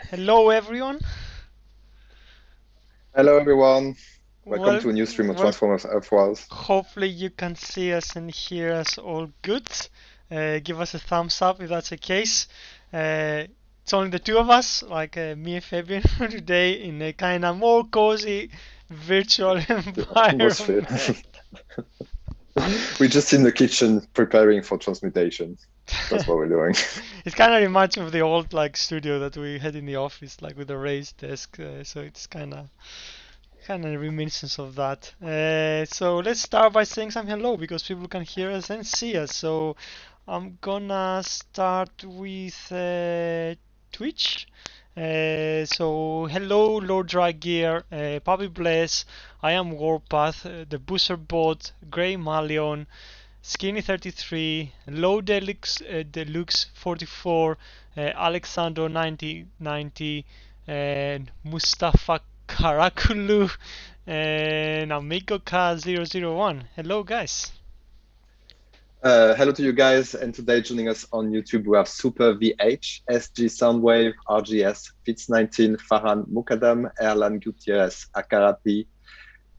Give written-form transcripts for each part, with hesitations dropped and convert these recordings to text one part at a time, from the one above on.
Hello everyone. Hello, everyone. Welcome Well, to a new stream of well, Transformers Earthwise. hopefully you can see us and hear us all good. Give us a thumbs up if that's the case. It's only the two of us, like me and Fabian, today in a kind of more cozy virtual Atmosphere. environment. We're just in the kitchen preparing for transmutation. That's what we're doing. It kind of reminds me of the old like studio that we had in the office, like with the raised desk. So it's kind of reminiscence of that. So let's start by saying some hello because people can hear us and see us. So I'm gonna start with Twitch. So hello Lord Drygear, Puppy Bless, I am Warpath, the Booster Bot, Grey Malion, Skinny 33, Low Deluxe 44, Alexander 9090, and Mustafa Karakulu, and AmigoK001. Hello, guys. Hello to you guys. And today, joining us on YouTube, we have Super VH, SG Soundwave, RGS, Fitz19, Farhan Mukadam, Erlan Gutierrez, Akarapi.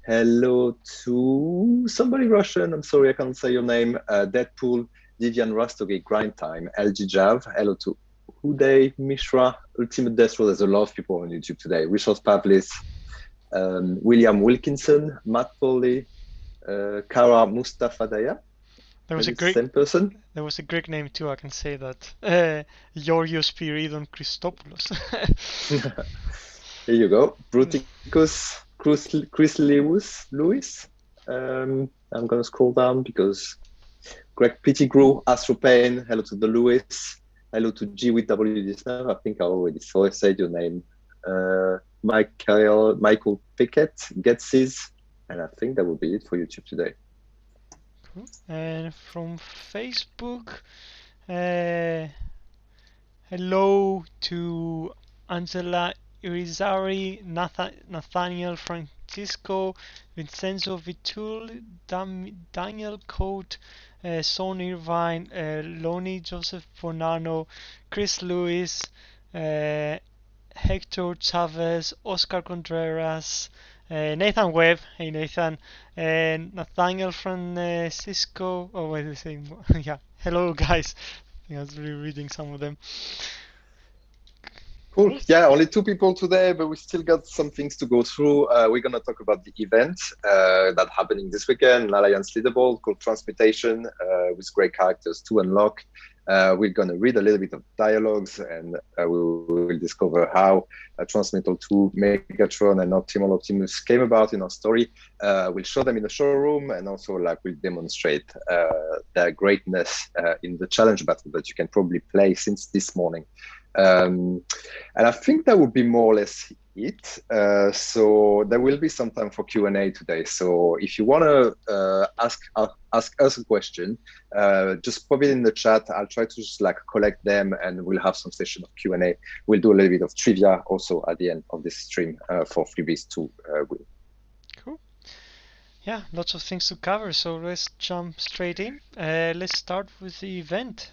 Hello to somebody Russian. I'm sorry, I can't say your name. Deadpool, Vivian Rastogi, Grind Time, LG Jav. Hello to Uday Mishra, Ultimate Destro. There's a lot of people on YouTube today. Richard Pavlis, William Wilkinson, Matt Foley, Kara Mustafadaya. There was a Maybe it's the Greek, same person. there was a Greek name too. I can say that. Georgios Spiridon Christopoulos. Here you go. Bruticus, Chris Lewis. I'm going to scroll down because Greg Pettigrew, Astro Payne, hello to the Lewis, hello to G with W I think I already said your name. Michael Pickett, Getsis, and I think that will be it for YouTube today. Cool. And from Facebook, uh, hello to Angela Irizarry, Nathaniel Francisco, Vincenzo Vitul, Daniel Coate, Son Irvine, Lonnie Joseph Bonanno, Chris Lewis, uh, Hector Chavez, Oscar Contreras, Nathan Webb, hey Nathan, and Nathaniel Francisco. Oh wait, the same. Yeah, hello guys. I think I was rereading some of them. Cool. Cool. Yeah, only two people today, but we still got some things to go through. We're going to talk about the event that's happening this weekend, an Alliance leaderboard called Transmutation with great characters to unlock. We're going to read a little bit of dialogues and we will discover how Transmetal 2, Megatron, and Optimus came about in our story. We'll show them in the showroom and also we'll demonstrate their greatness in the challenge battle that you can probably play since this morning. And I think that would be more or less it. So there will be some time for Q&A today. So if you want to ask us a question, just pop it in the chat. I'll try to just collect them, and we'll have some session of Q&A. We'll do a little bit of trivia also at the end of this stream for freebies to win. Cool. Yeah, lots of things to cover, so let's jump straight in. Let's start with the event.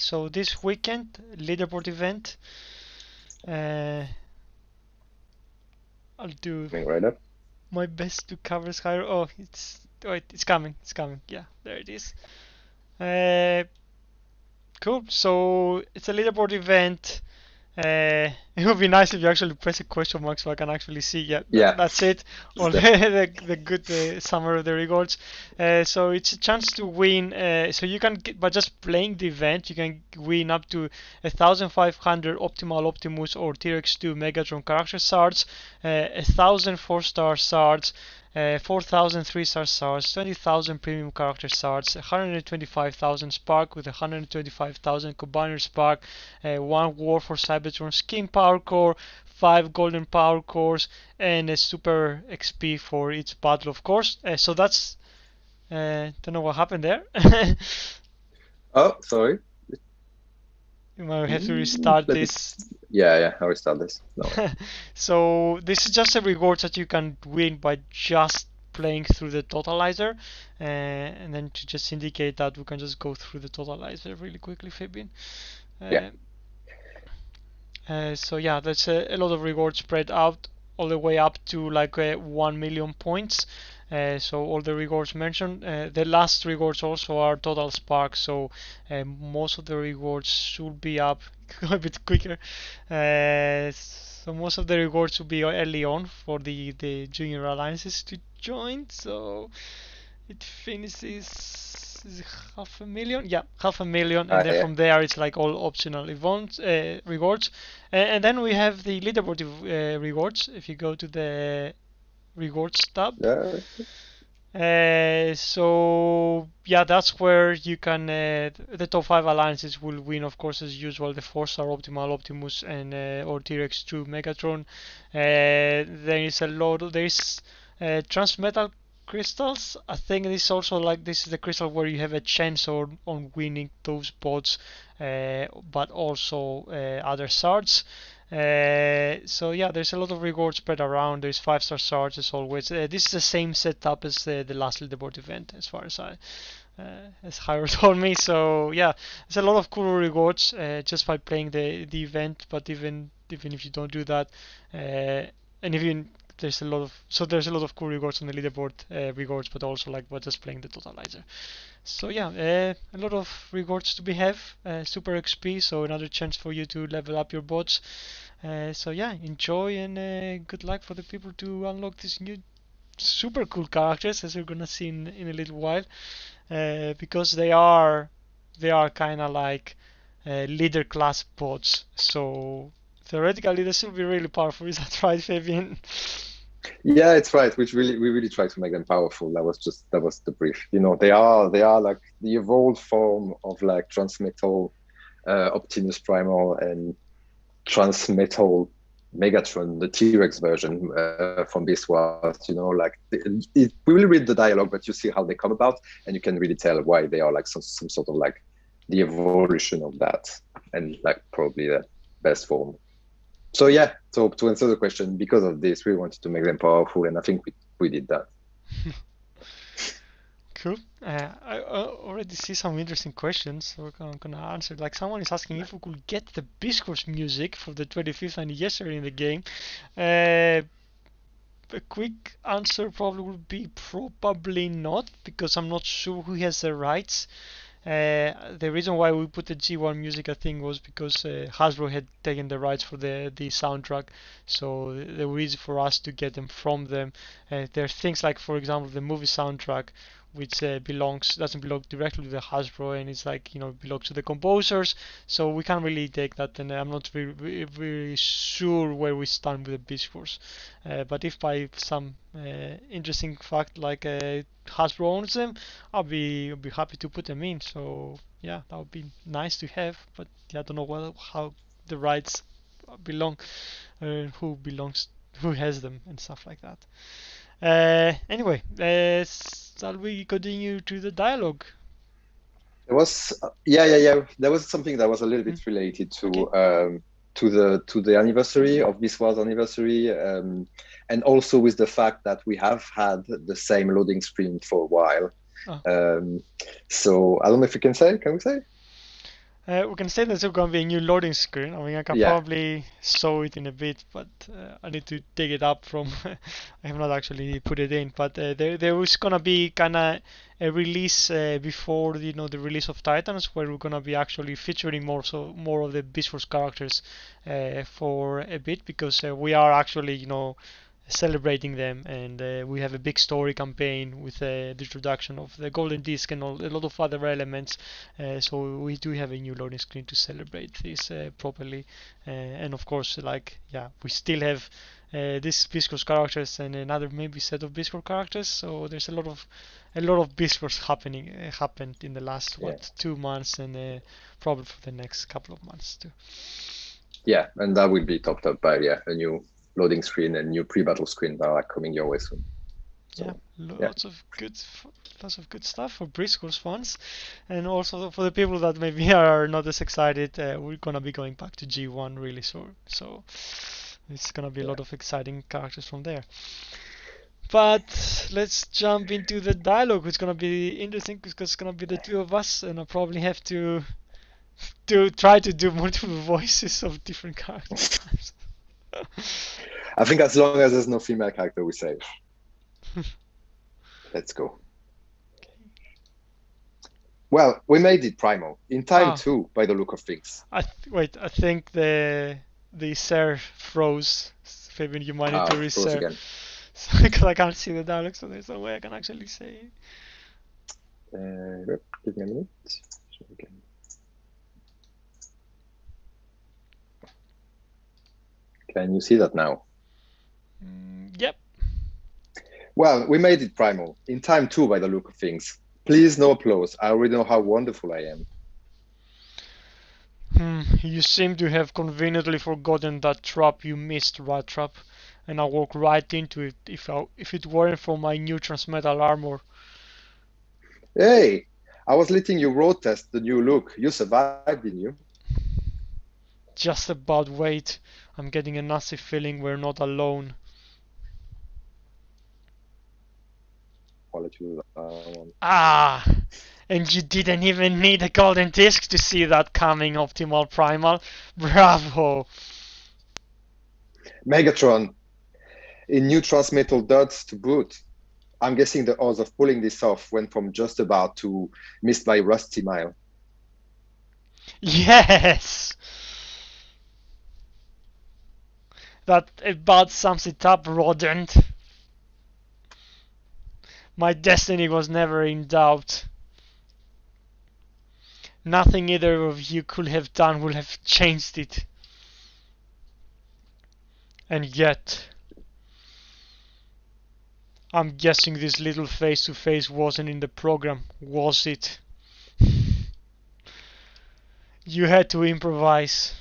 So this weekend, leaderboard event. I'll do Right up. my best to cover Skyro. Oh, it's coming. It's coming. Yeah, there it is. Uh, cool. So it's a leaderboard event. It would be nice if you actually press a question mark so I can actually see. Yeah, Yeah. that's it. All the good summary of the rewards. So it's a chance to win. So you can get, by just playing the event, you can win up to 1,500 Optimal Optimus or T-Rex 2 Megatron character shards, 1,000 4-star shards, 4,000 3-star shards, 20,000 premium character shards, 125,000 spark with 125,000 combiner spark, 1 war for Cybertron skin power core, 5 golden power cores, and a super XP for each battle, of course. So that's don't know what happened there. Oh, sorry. You might have to restart this. Yeah, I'll restart this. No. So this is just a reward that you can win by just playing through the totalizer, and then to just indicate that we can just go through the totalizer really quickly, Fabian. Yeah. So yeah, that's a lot of rewards spread out all the way up to like 1 million points. So all the rewards mentioned, the last rewards also are total sparks. So most of the rewards should be up a bit quicker. So most of the rewards will be early on for the junior alliances to join. So it finishes is it half a million, yeah, half a million, and then Yeah, from there it's like all optional events, rewards, and then we have the leaderboard rewards. If you go to the rewards tab, yeah, so yeah, that's where you can the top five alliances will win, of course, as usual. The four-star Optimal, Optimus, and or T-Rex 2 Megatron. There is a lot. There is Transmetal crystals. I think this is also like this is the crystal where you have a chance on winning those bots, but also other shards. So yeah, there's a lot of rewards spread around. There's five-star shards as always. This is the same setup as the last leaderboard event, as far as Hyro told me. So yeah, there's a lot of cool rewards just by playing the event. But even if you don't do that, and even there's a lot of cool rewards on the leaderboard rewards, but also like we're just playing the totalizer. So yeah, a lot of rewards to be have. Super XP, so another chance for you to level up your bots. So yeah, enjoy and good luck for the people to unlock these new super cool characters, as we're gonna see in a little while, because they are kind of like leader class bots. So theoretically, they should be really powerful. Is that right, Fabian? yeah. It's right. Which really, we really try to make them powerful. That was the brief. They are like the evolved form of like Transmetal, Optimus Primal, and Transmetal Megatron, the T-Rex version from this was, like we will read the dialogue, but you see how they come about, and you can really tell why they are like some sort of like the evolution of that, and like probably the best form. So yeah, so to answer the question, because of this, we wanted to make them powerful, and I think we did that. Cool. I already see some interesting questions, so I'm gonna answer. Like someone is asking if we could get the Biscourse music for the 25th anniversary in the game. Uh, a quick answer probably would be probably not, because I'm not sure who has the rights. The reason why we put the G1 music, I think, was because Hasbro had taken the rights for the soundtrack, so they were easy for us to get them from them. There are things like, for example, the movie soundtrack, which doesn't belong directly to the Hasbro, and it's like belongs to the composers. So we can't really take that, and I'm not really sure where we stand with the Beast Wars. But if by some interesting fact like Hasbro owns them, I'll be happy to put them in. So yeah, that would be nice to have. But yeah, I don't know how the rights belong, who has them, and stuff like that. Anyway, shall we continue to the dialogue? There was yeah. There was something that was a little Mm, bit related okay. to the anniversary of this was anniversary, and also with the fact that we have had the same loading screen for a while. Oh. So I don't know if you can say. Can we say? We can say there's going to be a new loading screen. I mean, I can Yeah, probably show it in a bit, but I need to dig it up from. I have not actually put it in, but there was gonna be kind of a release before the release of Titans, where we're gonna be actually featuring more of the Beast Force characters for a bit, because we are actually celebrating them, and we have a big story campaign with the introduction of the golden disc and a lot of other elements. So we do have a new loading screen to celebrate this properly, and of course, like yeah, we still have these Bisco's characters and another maybe set of Bisco characters. So there's a lot of Biscos happened in the last yeah, 2 months, and probably for the next couple of months too. yeah, and that will be topped up by a new loading screen and new pre-battle screen that are coming your way soon. Yeah, So yeah, lots of good stuff for Briscoe's fans, and also for the people that maybe are not as excited. We're gonna be going back to G1 really soon, so it's gonna be a yeah. lot of exciting characters from there. But let's jump into the dialogue. It's gonna be interesting because it's gonna be the two of us, and I probably have to to try to do multiple voices of different characters. I think as long as there's no female character, we're safe. Let's go. Well, we made it, Primo. In time too, by the look of things. Wait, I think the Sir froze. Fabian, you might need to Froze again. Because I can't see the dialogue, so there's no way I can actually say. Give me a minute. Can you see that now? Yep. Well, we made it, Primal. In time too, by the look of things. Please, no applause. I already know how wonderful I am. You seem to have conveniently forgotten that trap you missed, Rat Trap, and I walked right into it if it weren't for my new Transmetal armor. Hey, I was letting you road test the new look. You survived, didn't you? Just about. Wait. I'm getting a nasty feeling we're not alone. And you didn't even need a golden disc to see that coming, Optimal Primal. Bravo! Megatron, in new Transmetal duds to boot. I'm guessing the odds of pulling this off went from just about to missed by Rusty Mile. Yes! That about sums it up, rodent. My destiny was never in doubt. Nothing either of you could have done would have changed it. And yet, I'm guessing this little face-to-face wasn't in the program, was it? You had to improvise.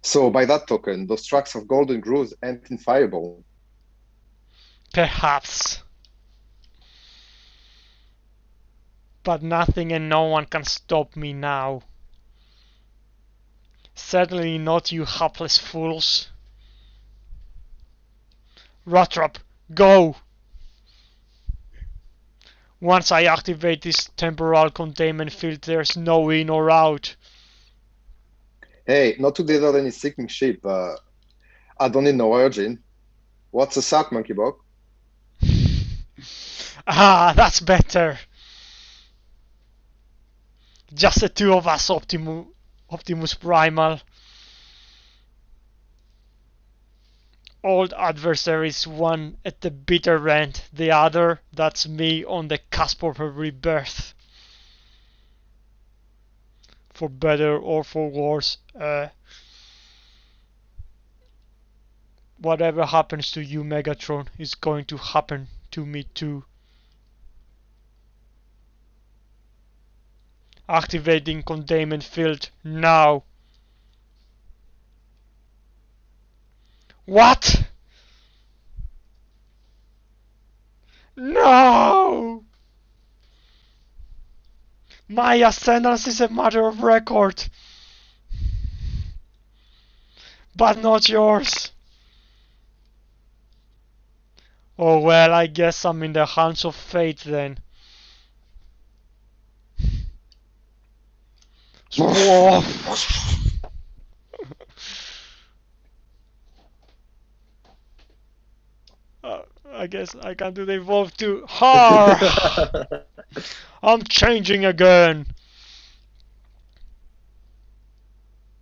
So by that token, those tracks of golden grooves ain't in Fireball. Perhaps. But nothing and no one can stop me now. Certainly not you hapless fools. Ratrap, go! Once I activate this temporal containment field, there's no in or out. Hey, not to desert any sinking ship. I don't need no urging. What's a sack, Monkey Bog? That's better. Just the two of us, Optimus Primal. Old adversaries, one at the bitter end, the other, that's me on the cusp of a rebirth. For better or for worse, whatever happens to you, Megatron, is going to happen to me too. Activating containment field now. What? No! My ascendance is a matter of record. But not yours. Oh well, I guess I'm in the hands of fate then. I guess I can do the evolve too. I'm changing again.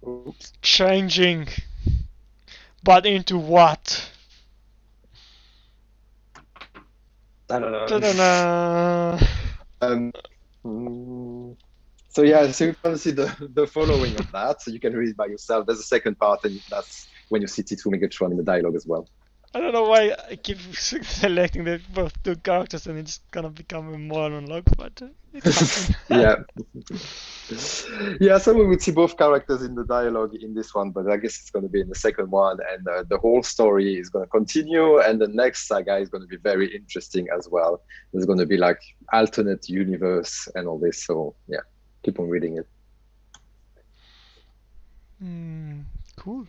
Oops. Changing. But into what? Ta-da-da. So yeah, so you can see the following of that, so you can read it by yourself. There's a second part, and that's when you see T2 Megatron in the dialogue as well. I don't know why I keep selecting the both two characters and it's gonna become a monologue, but it happened. Yeah, so we would see both characters in the dialogue in this one, but I guess it's going to be in the second one, and the whole story is going to continue, and the next saga is going to be very interesting as well. There's going to be like alternate universe and all this, so yeah, keep on reading it. Cool.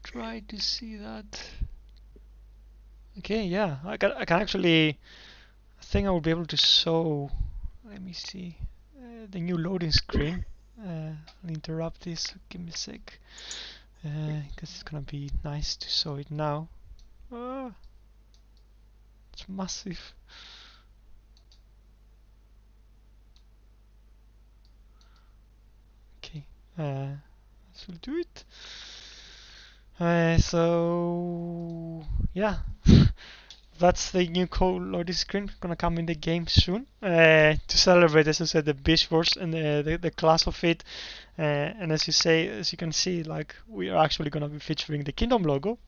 Try to see that. Okay, yeah, I can actually. I think I will be able to sew. Let me see. the new loading screen. I'll interrupt this. Give me a sec, because it's gonna be nice to show it now. It's massive. Okay, this will do it. So yeah, that's the new code loading screen gonna come in the game soon. To celebrate, as I said, the Beast Wars and the class of it. And as you can see, like we are actually gonna be featuring the Kingdom logo.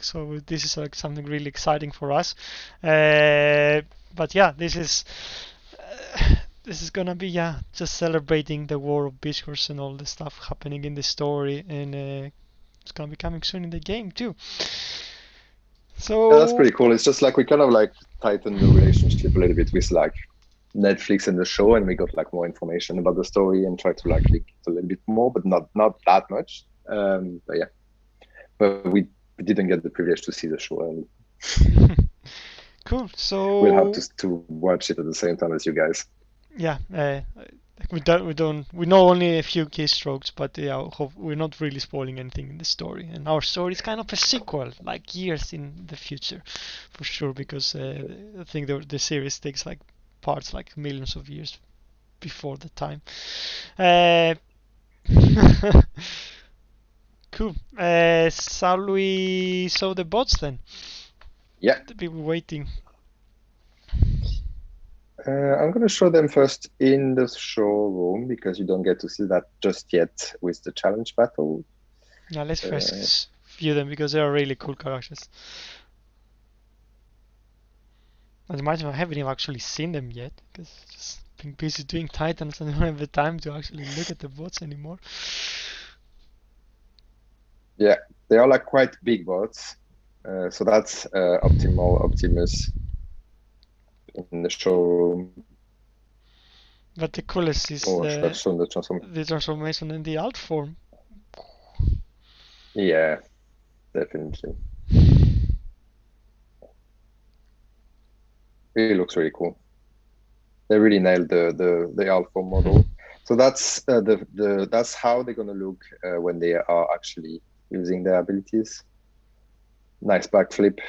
So this is like something really exciting for us. But yeah, this is gonna be just celebrating the war of Beast Wars and all the stuff happening in the story, and it's gonna be coming soon in the game too. So Yeah, that's pretty cool. It's just like we kind of like tightened the relationship a little bit with like Netflix and the show, and we got like more information about the story and tried to like link it a little bit more, but not that much. But yeah, but we didn't get the privilege to see the show early. Cool. So we'll have to watch it at the same time as you guys. Yeah, we know only a few keystrokes, but yeah, we're not really spoiling anything in the story. And our story is kind of a sequel, like years in the future, for sure, because I think the series takes like parts like millions of years before the time. Cool. Shall we show the bots then? Yeah. The people waiting. I'm going to show them first in the showroom because you don't get to see that just yet with the challenge battle. Yeah, let's first view them because they are really cool characters. As much as I haven't even actually seen them yet because I've just been busy doing Titans and I don't have the time to actually look at the bots anymore. Yeah, they are like quite big bots. So that's Optimus in the showroom. But the coolest is the transformation in the alt form. Yeah, definitely. It looks really cool. They really nailed the alt form model. So that's that's how they're gonna look when they are actually using their abilities. Nice backflip.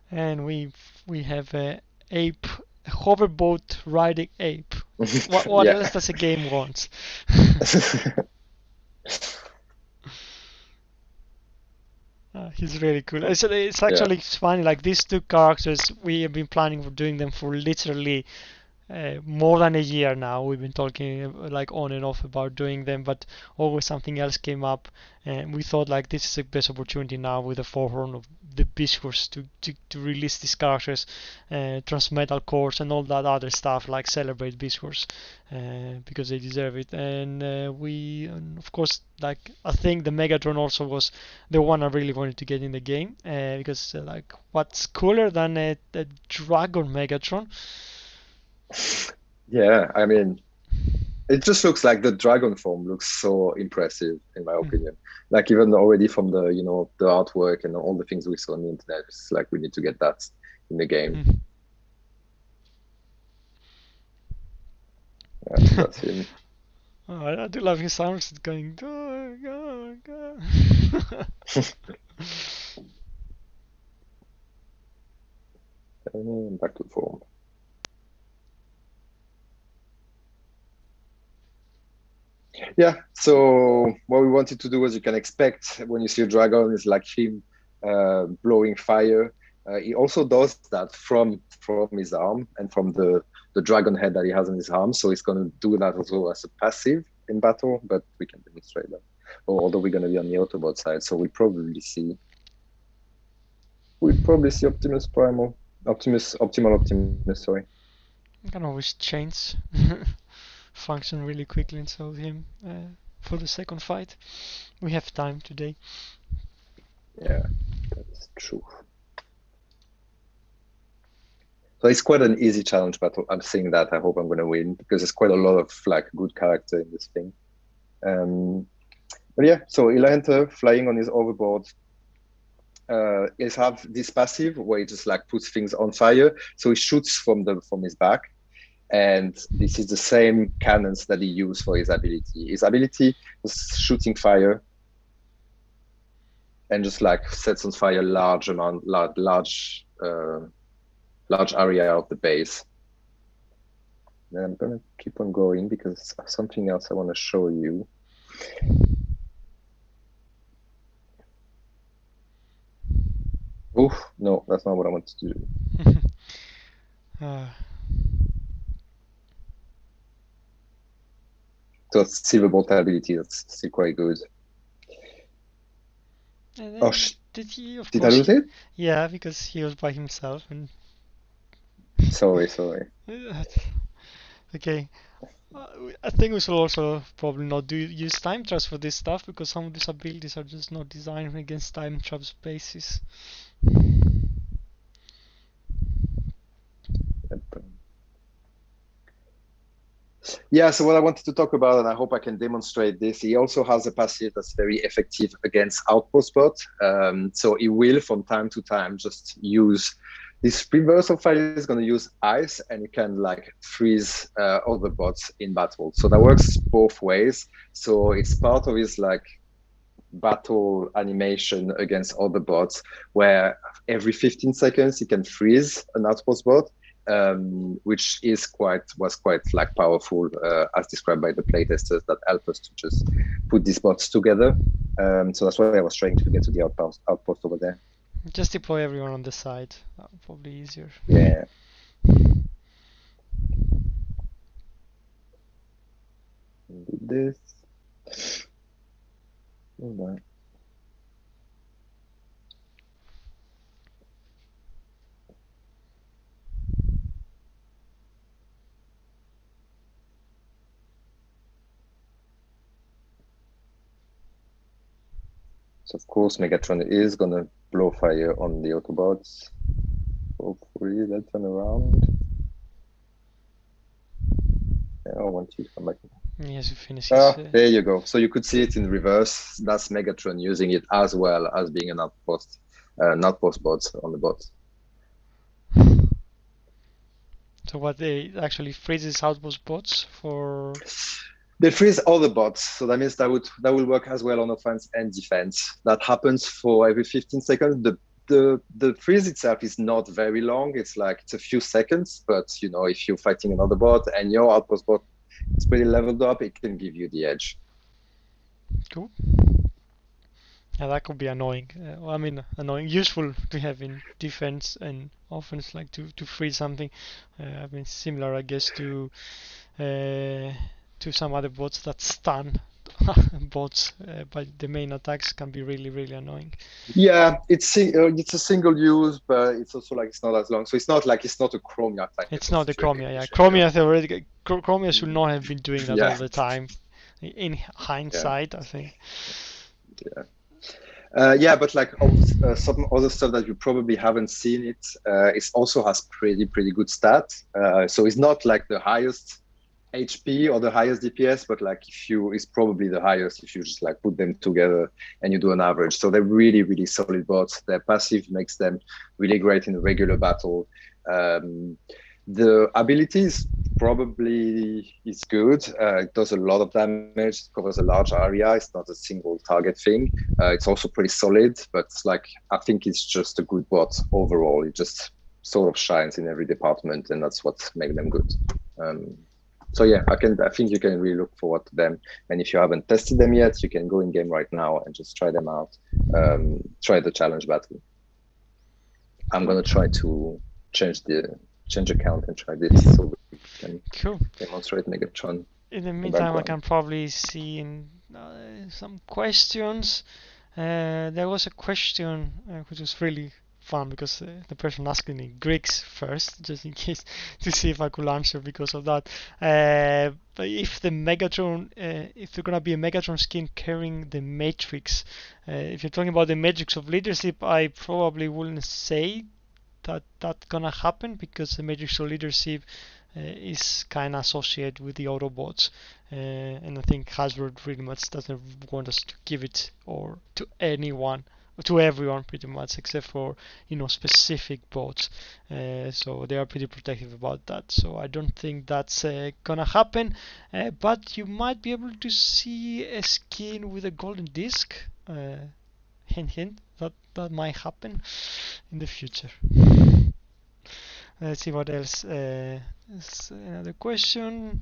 And we have a hoverboat riding ape. What else does a game want? He's really cool. It's actually funny. Like these two characters, we have been planning for doing them for literally more than a year now. We've been talking like on and off about doing them, but always something else came up, and we thought like this is the best opportunity now with the forefront of the Beast Wars to release these characters, Transmetal cores and all that other stuff, like celebrate Beast Wars because they deserve it. And of course, like I think the Megatron also was the one I really wanted to get in the game because like what's cooler than a Dragon Megatron? Yeah, I mean, it just looks like the dragon form looks so impressive in my opinion. Like even already from the the artwork and all the things we saw on the internet, it's like we need to get that in the game. Yeah, so that's him. Oh, I do love his sounds going go go go. Back to form. Yeah, so what we wanted to do, as you can expect, when you see a dragon, is like him blowing fire. He also does that from his arm and from the dragon head that he has on his arm. So he's going to do that also as a passive in battle, but we can demonstrate that. Although we're going to be on the Autobot side, so we'll probably see Optimus Primal, Optimal Optimus. Sorry. I can always change function really quickly and show him for the second fight. We have time today. Yeah, that's true. So it's quite an easy challenge battle. I'm saying that. I hope I'm going to win because there's quite a lot of like good character in this thing. But yeah, so Eli Hunter flying on his overboard. He have this passive where he just like puts things on fire. So he shoots from his back. And this is the same cannons that he used for his ability. His ability was shooting fire and just like sets on fire large area of the base. Then I'm gonna keep on going because something else I want to show you. Oh no, that's not what I wanted to do. So it's Silverbolt ability, that's still quite good. Oh, did he? Of did course. I lose it? Yeah, because he was by himself and. Sorry. Okay. I think we should also probably not use time traps for this stuff because some of these abilities are just not designed against time traps basis. Yeah, so what I wanted to talk about, and I hope I can demonstrate this, he also has a passive that's very effective against outpost bot. So he will, from time to time, just use this reverse of fire is going to use ice, and you can like freeze other bots in battle. So that works both ways. So it's part of his like battle animation against other bots, where every 15 seconds you can freeze an outpost bot. Which was quite like powerful as described by the playtesters that help us to just put these bots together. So that's why I was trying to get to the outpost over there. Just deploy everyone on the side. Probably easier. Yeah. Do this. Hold on. So of course, Megatron is gonna blow fire on the Autobots. Hopefully they'll turn around. I want you to come back. Yes, you finish it. There you go. So you could see it in reverse. That's Megatron using it as well as being an outpost bot on the bot. So what they actually freezes outpost bots for? They freeze all the bots, so that means that will work as well on offense and defense. That happens for every 15 seconds. The freeze itself is not very long. It's a few seconds, but you know, if you're fighting another bot and your outpost bot is pretty leveled up, it can give you the edge. Cool. Yeah, that could be annoying. Well, I mean, annoying, useful to have in defense and offense, like to freeze something. I mean, similar, I guess, to some other bots that stun bots, but the main attacks can be really, really annoying. Yeah, it's a single use, but it's also like it's not as long. So it's not a Chromia type. It's not the Chromia, yeah. Chromia theoretically, Chromia should not have been doing that all the time. In hindsight, I think. Yeah. But like some other stuff that you probably haven't seen it also has pretty good stats. So it's not like the highest HP or the highest DPS, but like it's probably the highest if you just like put them together and you do an average. So they're really solid bots. Their passive makes them really great in a regular battle. The abilities probably is good. It does a lot of damage. It covers a large area. It's not a single target thing. It's also pretty solid, but it's like I think it's just a good bot overall. It just sort of shines in every department, and that's what makes them good. So yeah, I think you can really look forward to them. And if you haven't tested them yet, you can go in game right now and just try them out. Try the challenge battle. I'm gonna try to change account and try this so we can demonstrate Megatron. In the meantime, I can probably see in some questions. There was a question which was really fun because the person asked in Greeks first, just in case to see if I could answer because of that. But if the Megatron, if there's gonna be a Megatron skin carrying the Matrix, if you're talking about the Matrix of Leadership, I probably wouldn't say that that's gonna happen because the Matrix of Leadership is kind of associated with the Autobots, and I think Hasbro really much doesn't want us to give it or to anyone to everyone pretty much, except for specific bots. So they are pretty protective about that. So I don't think that's gonna happen. But you might be able to see a skin with a golden disc. Hint, hint. That might happen in the future. Let's see what else. Another question.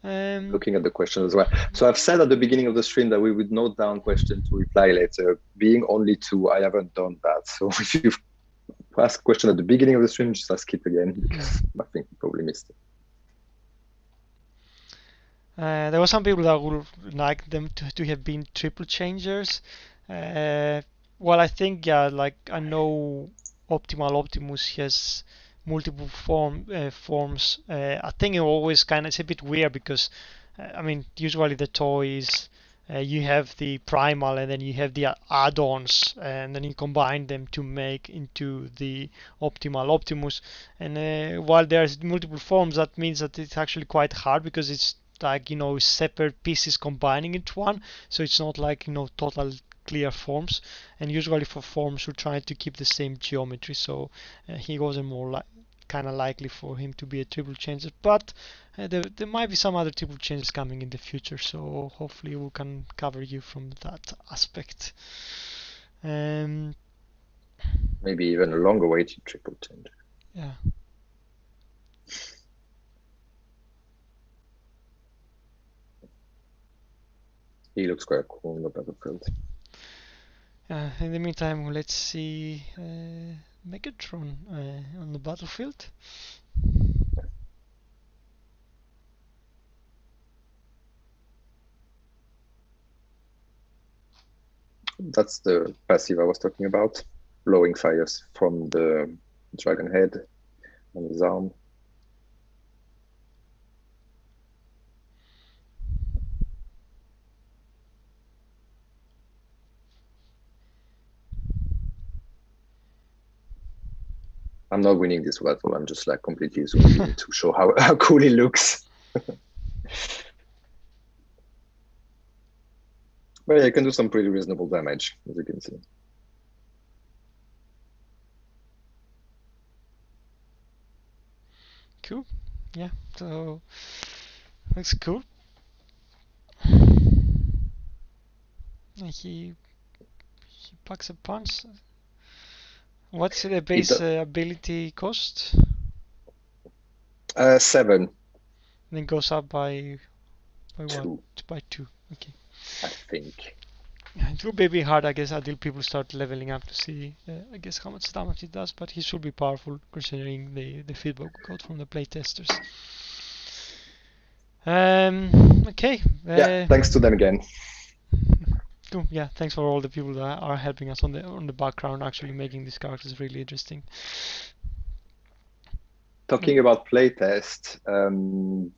Looking at the question as well. So I've said at the beginning of the stream that we would note down questions to reply later. Being only two, I haven't done that. So if you ask a question at the beginning of the stream, just ask it again, because I think you probably missed it. There were some people that would like them to have been triple changers. Well, I think, yeah, like I know Optimus has multiple forms. I think it always it's a bit weird because I mean usually the toys you have the primal and then you have the add-ons and then you combine them to make into the optimal Optimus. And while there's multiple forms, that means that it's actually quite hard because it's like separate pieces combining into one, so it's not like total clear forms. And usually for forms we're trying to keep the same geometry, so he wasn't more like kind of likely for him to be a triple changer. But there might be some other triple changes coming in the future, so hopefully we can cover you from that aspect. Maybe even a longer way to triple change. Yeah. He looks quite cool on the battlefield. In the meantime, let's see Megatron on the battlefield. That's the passive I was talking about, blowing fires from the dragon head on his arm. I'm not winning this battle. I'm just like completely zoomed in to show how cool he looks. But yeah, you can do some pretty reasonable damage, as you can see. Cool. Yeah, so looks cool. He packs a punch. What's the base ability cost? 7. Then goes up by 2. What? By 2. Okay. I think. It will be a bit hard, I guess, until people start leveling up to see, I guess, how much damage it does. But he should be powerful considering the feedback we got from the playtesters. Okay. Yeah. Thanks to them again. Cool. Yeah, thanks for all the people that are helping us on the background, actually making these characters really interesting. Talking about playtest,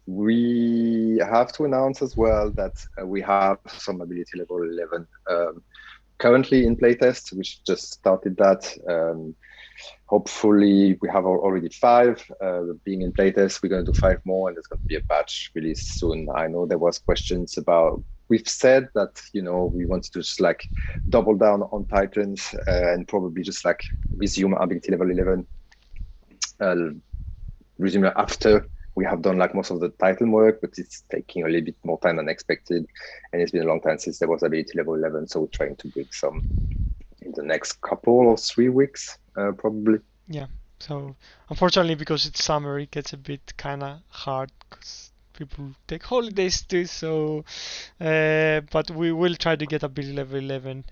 we have to announce as well that we have some ability level 11 currently in playtest. We just started that. Hopefully, we have already 5 being in playtest. We're going to do 5 more, and there's going to be a batch released soon. I know there was questions about. We've said that we want to just like double down on Titans and probably just like resume ability level 11. Resume after we have done like most of the Titan work, but it's taking a little bit more time than expected, and it's been a long time since there was ability level 11. So we're trying to bring some in the next couple or 3 weeks, probably. Yeah. So unfortunately, because it's summer, it gets a bit kind of hard because people take holidays too. So, but we will try to get ability level 11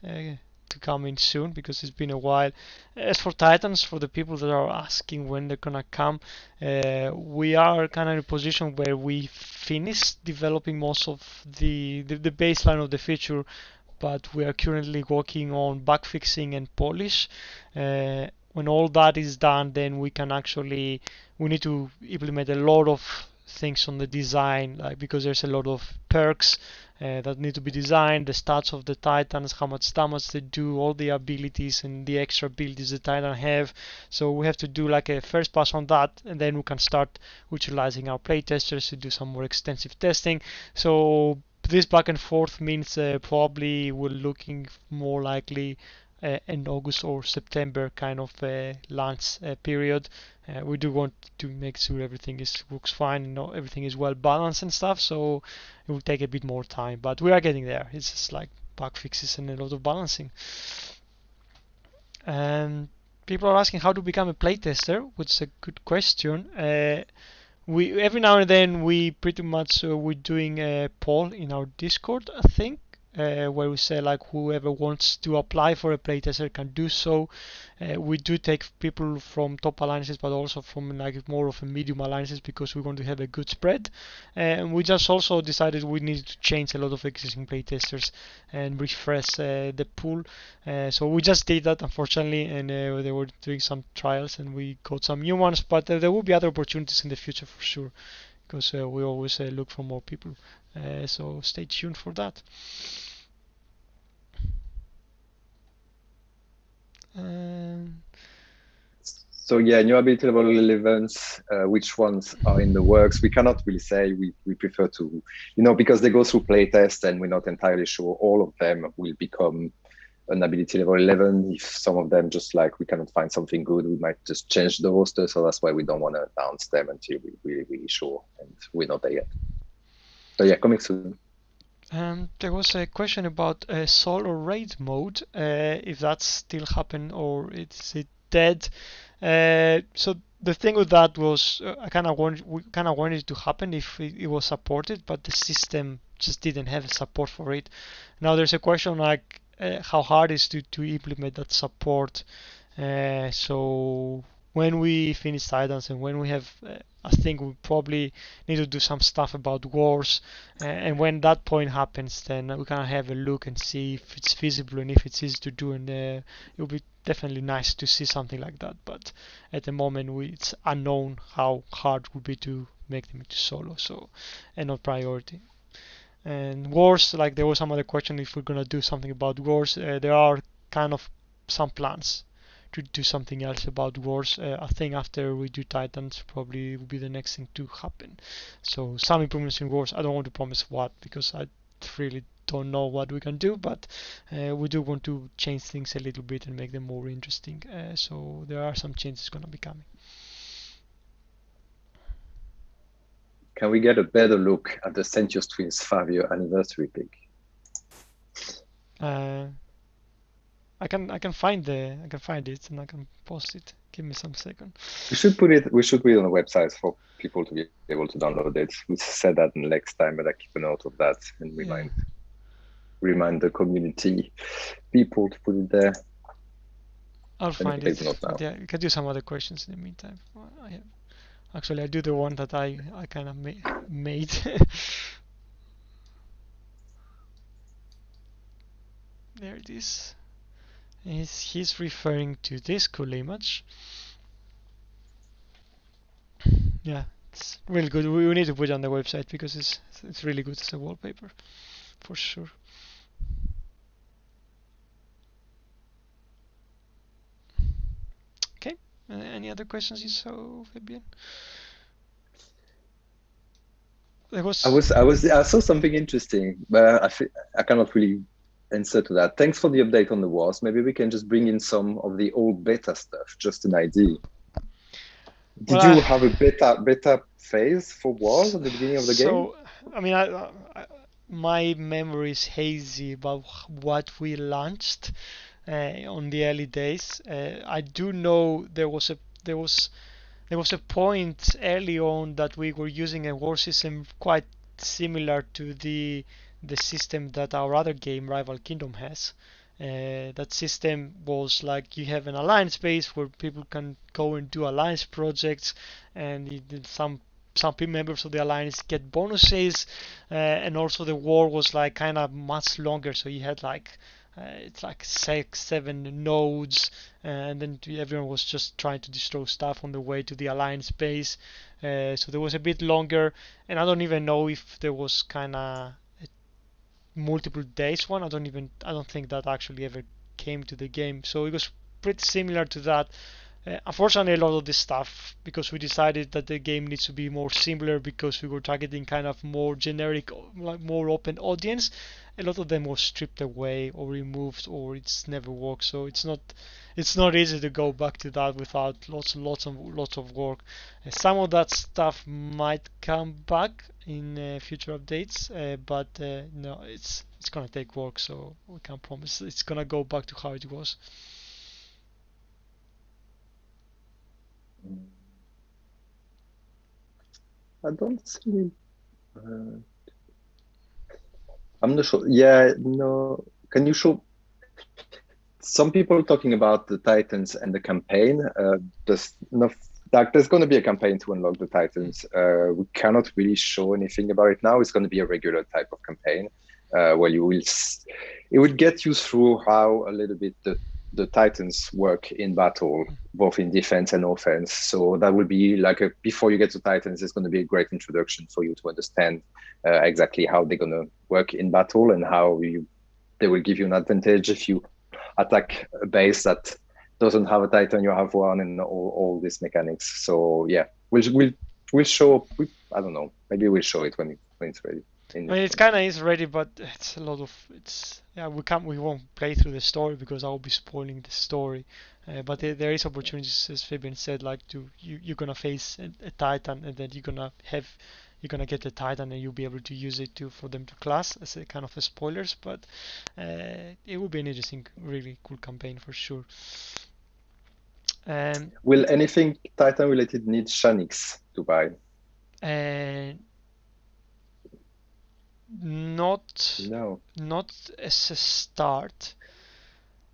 to come in soon because it's been a while. As for Titans, for the people that are asking when they're gonna come, we are kind of in a position where we finished developing most of the baseline of the feature, but we are currently working on bug fixing and polish. When all that is done, then we need to implement a lot of things on the design, like because there's a lot of perks that need to be designed, the stats of the Titans, how much damage they do, all the abilities and the extra abilities the Titan have. So we have to do like a first pass on that, and then we can start utilizing our playtesters to do some more extensive testing. So this back and forth means probably we're looking more likely in August or September kind of launch period. We do want to make sure everything works fine and everything is well balanced and stuff, so it will take a bit more time, but we are getting there. It's just like bug fixes and a lot of balancing. And people are asking how to become a playtester, which is a good question. We every now and then we pretty much we're doing a poll in our Discord, I think, where we say like whoever wants to apply for a playtester can do so. We do take people from top alliances, but also from like more of a medium alliances because we want to have a good spread. And we just also decided we needed to change a lot of existing playtesters and refresh the pool. So we just did that, unfortunately, and they were doing some trials, and we got some new ones. But there will be other opportunities in the future for sure, because we always look for more people. So stay tuned for that. Um, So yeah, new ability level 11s, which ones are in the works? We cannot really say. We prefer to, because they go through playtest and we're not entirely sure all of them will become an ability level 11. If some of them just like we cannot find something good, we might just change the roster. So that's why we don't want to announce them until we're really sure, and we're not there yet. So yeah, coming soon. There was a question about solo raid mode, if that's still happen or is it dead. So the thing with that was we kind of wanted it to happen if it was supported, but the system just didn't have support for it. Now there's a question like how hard is to implement that support. So when we finish Titans and when we have, I think we probably need to do some stuff about wars. And when that point happens, then we can have a look and see if it's feasible and if it's easy to do. And it will be definitely nice to see something like that. But at the moment, it's unknown how hard it would be to make them into solo. So, and not priority. And wars, like there was some other question if we're gonna do something about wars. There are kind of some plans to do something else about wars. I think after we do Titans, probably will be the next thing to happen. So some improvements in wars. I don't want to promise what because I really don't know what we can do, but we do want to change things a little bit and make them more interesting. So there are some changes gonna be coming. Can we get a better look at the Sentius Twins 5-year anniversary pic? I can find it and I can post it. Give me some second. We should put it on the website for people to be able to download it. We said that next time, but I keep a note of that and remind the community people to put it there. I'll find it. But yeah, you can do some other questions in the meantime. Actually, I do the one that I kind of made. There it is. He's referring to this cool image. Yeah, it's really good. We need to put it on the website because it's really good as a wallpaper, for sure. Okay. Any other questions you saw, Fabian? I saw something interesting, but I cannot really answer to that. Thanks for the update on the wars. Maybe we can just bring in some of the old beta stuff, just an idea. Did you have a beta phase for wars at the beginning of the game? So, I mean, my memory is hazy about what we launched on the early days. I do know there was a point early on that we were using a war system quite similar to the system that our other game, Rival Kingdom, has. That system was like you have an alliance base where people can go and do alliance projects, and some members of the alliance get bonuses, and also the war was like kind of much longer, so you had like it's like 6-7 nodes, and then everyone was just trying to destroy stuff on the way to the alliance base. So there was a bit longer, and I don't even know if there was kind of multiple days one. I don't think that actually ever came to the game. So it was pretty similar to that. Unfortunately, a lot of this stuff, because we decided that the game needs to be more similar because we were targeting kind of more generic, like more open audience, a lot of them was stripped away or removed or it's never worked. So it's not easy to go back to that without lots of work. Some of that stuff might come back in future updates, but no, it's gonna take work, so we can't promise it's gonna go back to how it was. I don't see. Uh, I'm not sure. Yeah, no. Can you show some people talking about the Titans and the campaign? There's no, like there's going to be a campaign to unlock the Titans. We cannot really show anything about it now. It's going to be a regular type of campaign where it would get you through how a little bit the Titans work in battle, both in defense and offense. So that will be like before you get to Titans, it's going to be a great introduction for you to understand exactly how they're going to work in battle and how they will give you an advantage if you attack a base that doesn't have a Titan, you have one, and all these mechanics. So yeah, we'll show. I don't know. Maybe we'll show it when it's ready. I mean, it's kind of is ready, but it's a lot of it's yeah. We won't play through the story because I will be spoiling the story. But there is opportunities, as Fabian said, like you're gonna face a Titan, and then you're gonna get a Titan, and you'll be able to use it for them to class as a kind of a spoilers. But it will be an interesting, really cool campaign for sure. Will anything Titan related need Shanix to buy? And not No. not as a start.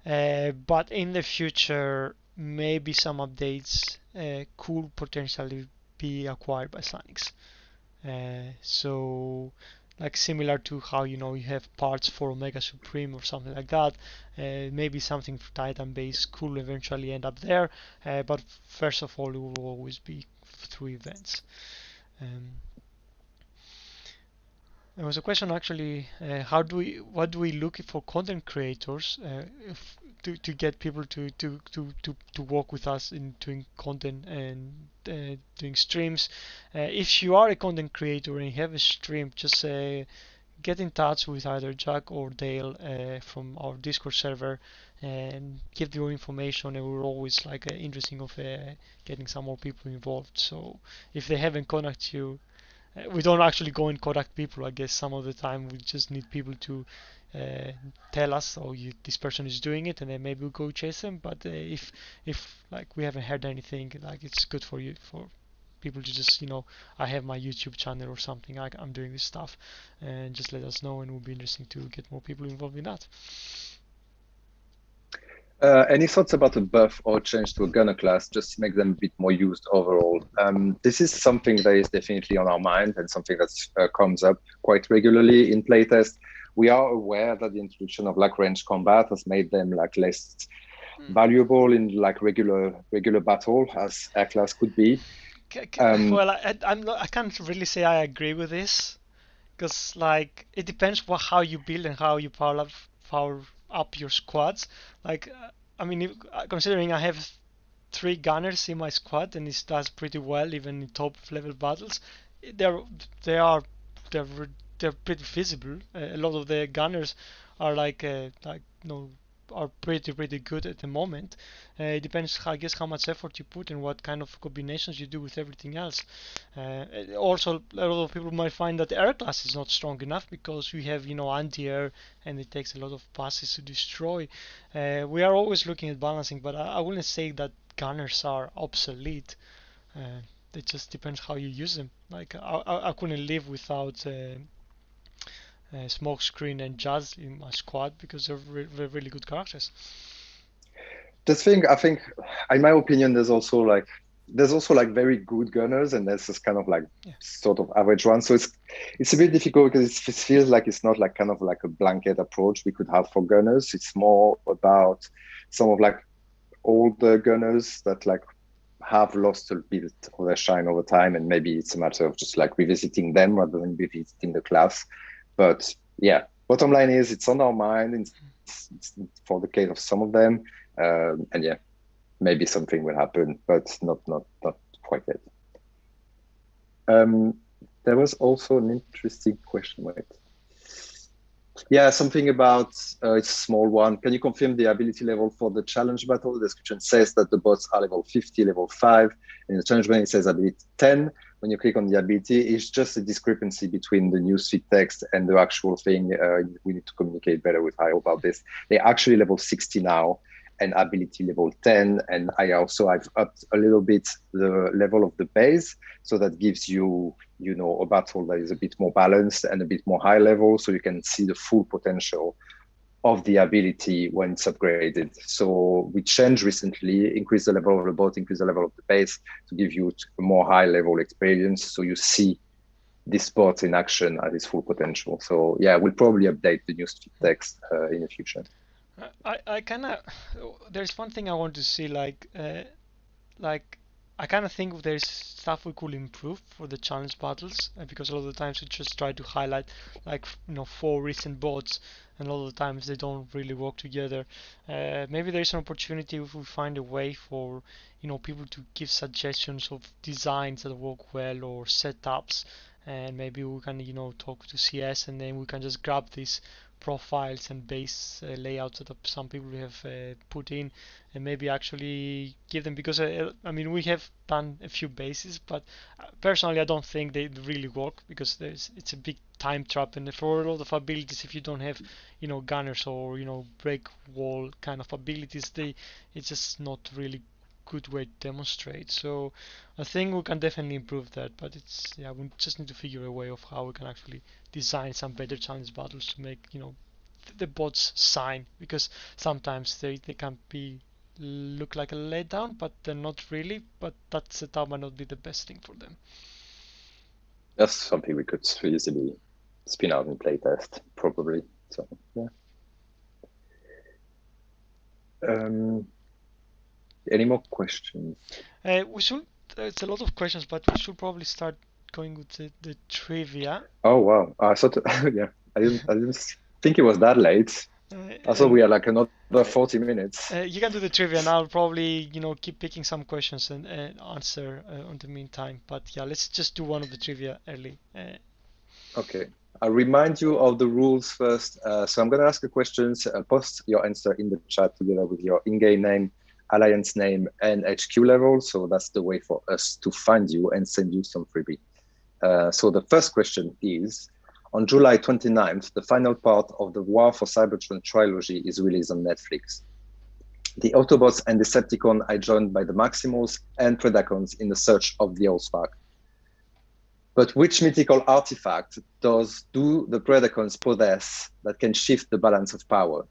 But in the future, maybe some updates could potentially be acquired by Sonics. So, like similar to how you have parts for Omega Supreme or something like that. Maybe something for Titan base could eventually end up there. But first of all, it will always be through events. Um, There was a question actually, what do we look for content creators to get people to work with us in doing content and doing streams. If you are a content creator and you have a stream, just get in touch with either Jack or Dale from our Discord server and give your information, and we're always like interesting of getting some more people involved. So if they haven't contacted you, we don't actually go and contact people. I guess some of the time we just need people to uh, tell us, oh, this person is doing it, and then maybe we'll go chase them. But if like we haven't heard anything, like it's good for you for people to just I have my YouTube channel or something. I'm doing this stuff, and just let us know, and it will be interesting to get more people involved in that. Any thoughts about a buff or change to a gunner class just to make them a bit more used overall? This is something that is definitely on our mind and something that comes up quite regularly in playtest. We are aware that the introduction of like range combat has made them like less valuable in like regular battle as air class could be. Well, I can't really say I agree with this because like it depends how you build and how you power up your squads. Like I mean, considering I have three gunners in my squad and it does pretty well even in top level battles, they're they are they're they're pretty feasible. A lot of the gunners are like are pretty good at the moment. It depends, I guess, how much effort you put and what kind of combinations you do with everything else. Also, a lot of people might find that the air class is not strong enough because we have anti-air and it takes a lot of passes to destroy. We are always looking at balancing, but I wouldn't say that gunners are obsolete. It just depends how you use them. Like I couldn't live without Smokescreen and Jazz in my squad because they're really good characters. The thing I think, in my opinion, there's also like very good gunners and there's this kind of like Yeah. sort of average one. So it's a bit difficult because it feels like it's not like kind of like a blanket approach we could have for gunners. It's more about some of like older gunners that like have lost a bit of their shine over time, and maybe it's a matter of just like revisiting them rather than revisiting the class. But yeah, bottom line is it's on our mind. It's for the case of some of them, and yeah, maybe something will happen, but not quite yet. There was also an interesting question. Wait. Yeah, something about it's a small one. Can you confirm the ability level for the challenge battle? The description says that the bots are level 50, level 5, and in the challenge battle it says ability 10. When you click on the ability, it's just a discrepancy between the newsfeed text and the actual thing. We need to communicate better with Hio about this. They're actually level 60 now and ability level 10. And I've upped a little bit the level of the base. So that gives you, a battle that is a bit more balanced and a bit more high level. So you can see the full potential of the ability when it's upgraded. So we changed recently, increase the level of the bot, increase the level of the base to give you a more high level experience. So you see this bot in action at its full potential. So yeah, we'll probably update the newsfeed text in the future. I kind of, there's one thing I want to see, like I kind of think there's stuff we could improve for the challenge battles, because a lot of the times we just try to highlight like 4 recent bots, and a lot of the times they don't really work together. Maybe there's an opportunity if we find a way for people to give suggestions of designs that work well or setups, and maybe we can talk to CS, and then we can just grab these profiles and base layouts that some people have put in, and maybe actually give them, because I mean we have done a few bases, but personally I don't think they really work, because it's a big time trap, and for a lot of abilities, if you don't have gunners or break wall kind of abilities, it's just not really good way to demonstrate. So I think we can definitely improve that, but we just need to figure a way of how we can actually design some better challenge battles to make the bots shine, because sometimes they can be look like a letdown, but they're not really. But that setup might not be the best thing for them. That's something we could easily spin out and playtest, probably. So yeah. Any more questions? We should. It's a lot of questions, but we should probably start going with the trivia. Oh wow! I thought, yeah, I didn't think it was that late. I thought we had like another 40 minutes. You can do the trivia, and I'll probably keep picking some questions and answer on the meantime. But yeah, let's just do one of the trivia early. Okay. I'll remind you of the rules first. So I'm going to ask you questions. Post your answer in the chat together with your in-game name, alliance name, and HQ level. So that's the way for us to find you and send you some freebie. So the first question is, on July 29th, the final part of the War for Cybertron trilogy is released on Netflix. The Autobots and Decepticons are joined by the Maximals and Predacons in the search of the Allspark. But which mythical artifact do the Predacons possess that can shift the balance of power?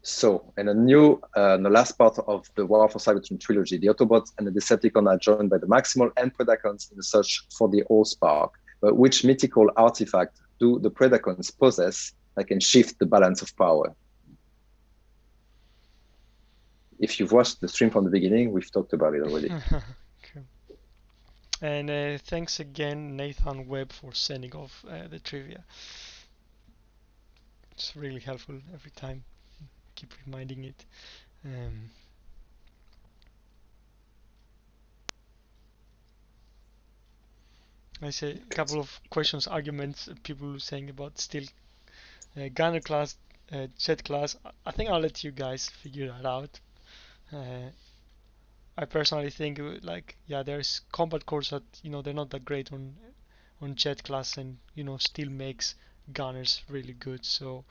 So, in the last part of the War for Cybertron trilogy, the Autobots and the Decepticons are joined by the Maximal and Predacons in the search for the Allspark. But which mythical artifact do the Predacons possess that can shift the balance of power? If you've watched the stream from the beginning, we've talked about it already. Okay. And thanks again, Nathan Webb, for sending off the trivia. It's really helpful every time. Keep reminding it. I say a couple of questions, arguments, people saying about still Gunner class, Jet class. I think I'll let you guys figure that out. I personally think there's combat cores that they're not that great on Jet class, and still makes Gunners really good. So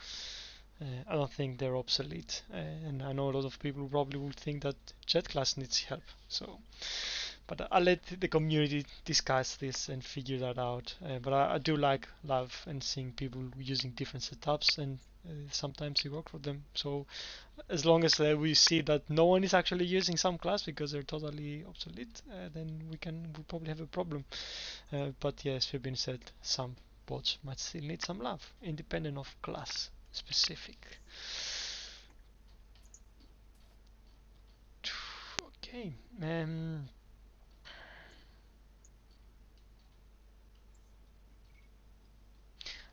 I don't think they're obsolete, and I know a lot of people probably will think that Jet class needs help. So, but I'll let the community discuss this and figure that out. But I do love and seeing people using different setups, and sometimes they work for them. So as long as we see that no one is actually using some class because they're totally obsolete, then we'll probably have a problem. But yes, we've been said, some bots might still need some love, independent of class specific. Okay.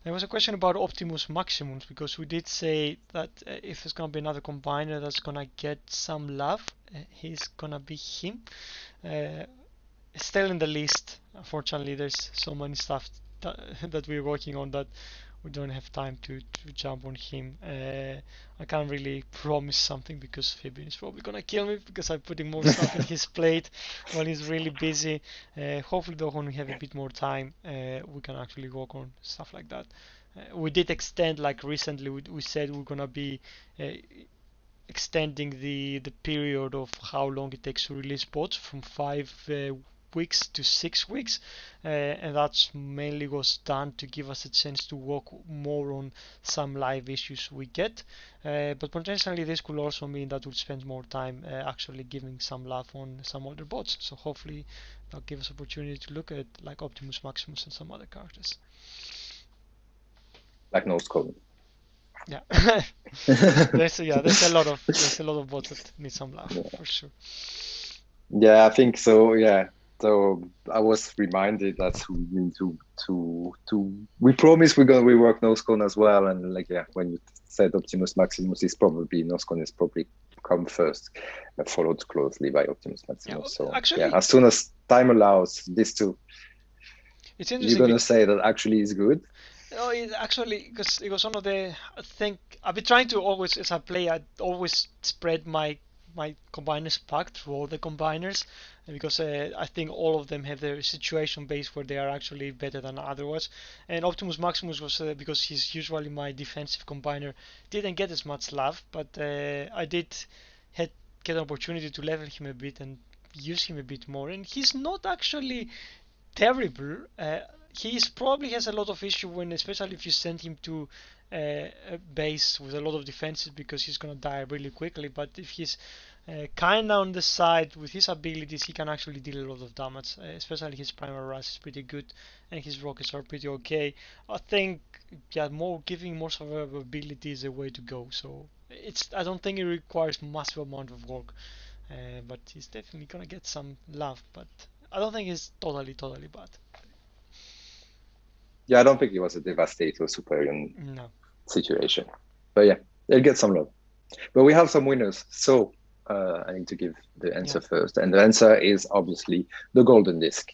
There was a question about Optimus Maximus because we did say that if there's gonna be another combiner that's gonna get some love, he's gonna be him. Uh, Still in the list. Unfortunately, there's so many stuff that we're working on that we don't have time to jump on him. I can't really promise something because Fabian is probably gonna kill me because I'm putting more stuff in his plate while he's really busy. Hopefully, though, when we have a bit more time, we can actually work on stuff like that. We did extend, like recently, we said we're gonna be extending the period of how long it takes to release bots from 5 weeks to 6 weeks, and that's mainly was done to give us a chance to work more on some live issues we get. But potentially this could also mean that we'll spend more time actually giving some love on some older bots. So hopefully that'll give us opportunity to look at like Optimus Maximus and some other characters. Like no scope. Yeah. there's a lot of bots that need some love for sure. Yeah, I think so. Yeah. So I was reminded that we need to we promised we work Noscon as well, and like when you said Optimus Maximus is probably Noscon is probably come first, followed closely by Optimus Maximus. So actually, as soon as time allows, these two. It's interesting. You're gonna say that actually is good? No, it actually, because it was one of the. I think I've been trying to always, as I play, I always spread my combiners pack through all the combiners, because I think all of them have their situation base where they are actually better than others. And Optimus Maximus was because he's usually my defensive combiner, didn't get as much love, but I did get an opportunity to level him a bit and use him a bit more, and he's not actually terrible. He probably has a lot of issue when, especially if you send him to a base with a lot of defenses, because he's gonna die really quickly. But if he's kinda on the side with his abilities, he can actually deal a lot of damage. Especially his primary rush is pretty good, and his rockets are pretty okay. I think giving more survivability is a way to go. So I don't think it requires massive amount of work, but he's definitely gonna get some love. But I don't think it's totally bad. Yeah, I don't think it was a devastator Superior No. situation. But yeah, they'll get some love. But we have some winners. So I need to give the answer first. And the answer is obviously the Golden Disc.